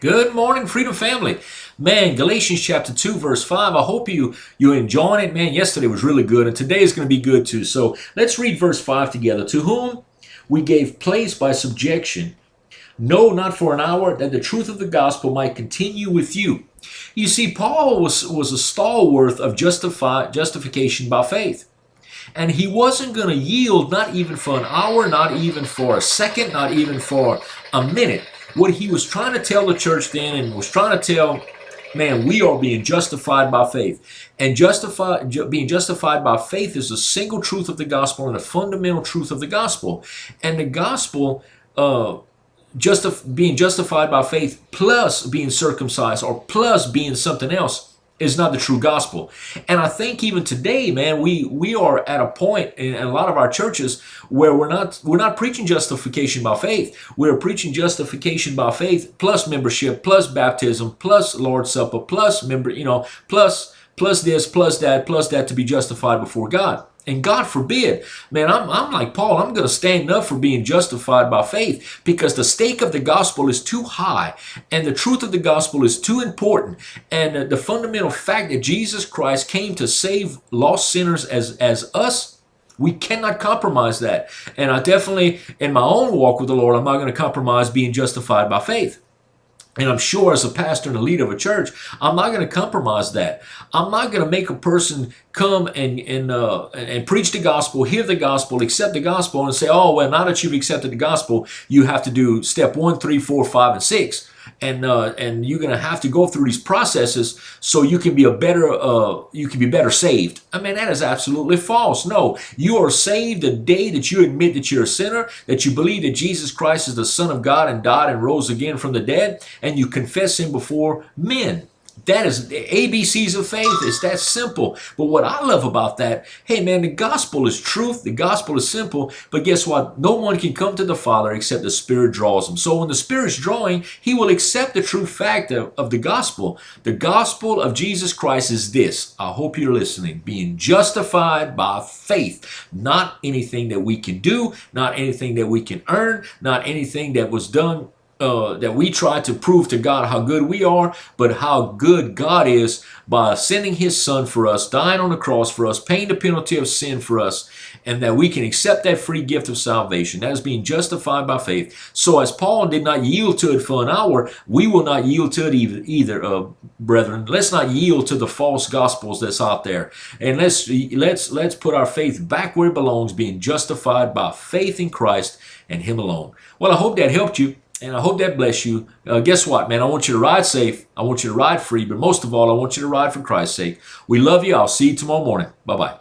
Good morning, Freedom Family. Man, Galatians chapter 2, verse 5. I hope you're enjoying it. Man, yesterday was really good, and today is going to be good too. So let's read verse 5 together. To whom we gave place by subjection, no, not for an hour, that the truth of the gospel might continue with you. You see, Paul was a stalwart of justification by faith. And he wasn't going to yield, not even for an hour, not even for a second, not even for a minute. What he was trying to tell the church then, and was trying to tell, man, we are being justified by faith. And being justified by faith is the single truth of the gospel and the fundamental truth of the gospel. And the gospel, being justified by faith plus being circumcised or plus being something else, is not the true gospel. And I think even today, man, we are at a point in a lot of our churches where we're not preaching justification by faith. We're preaching justification by faith plus membership, plus baptism, plus Lord's Supper, plus plus this, plus that to be justified before God. And God forbid, man, I'm like Paul, I'm going to stand up for being justified by faith because the stake of the gospel is too high and the truth of the gospel is too important. And the fundamental fact that Jesus Christ came to save lost sinners as us, we cannot compromise that. And I definitely, in my own walk with the Lord, I'm not going to compromise being justified by faith. And I'm sure as a pastor and a leader of a church, I'm not going to compromise that. I'm not going to make a person come and preach the gospel, hear the gospel, accept the gospel, and say, oh, well, now that you've accepted the gospel, you have to do step 1, 3, 4, 5, and 6. And you're going to have to go through these processes so you can be better saved. I mean, that is absolutely false. No, you are saved the day that you admit that you're a sinner, that you believe that Jesus Christ is the Son of God and died and rose again from the dead, and you confess him before men. That is the ABCs of faith. It's that simple. But what I love about that, hey man, the gospel is truth. The gospel is simple. But guess what? No one can come to the Father except the Spirit draws them. So when the Spirit's drawing, he will accept the true fact of the gospel. The gospel of Jesus Christ is this. I hope you're listening. Being justified by faith. Not anything that we can do. Not anything that we can earn. Not anything that was done that we try to prove to God how good we are, but how good God is by sending his Son for us, dying on the cross for us, paying the penalty of sin for us, and that we can accept that free gift of salvation. That is being justified by faith. So as Paul did not yield to it for an hour, we will not yield to it either, brethren. Let's not yield to the false gospels that's out there. And let's put our faith back where it belongs, being justified by faith in Christ and him alone. Well, I hope that helped you. And I hope that bless you. Guess what, man? I want you to ride safe. I want you to ride free. But most of all, I want you to ride for Christ's sake. We love you. I'll see you tomorrow morning. Bye-bye.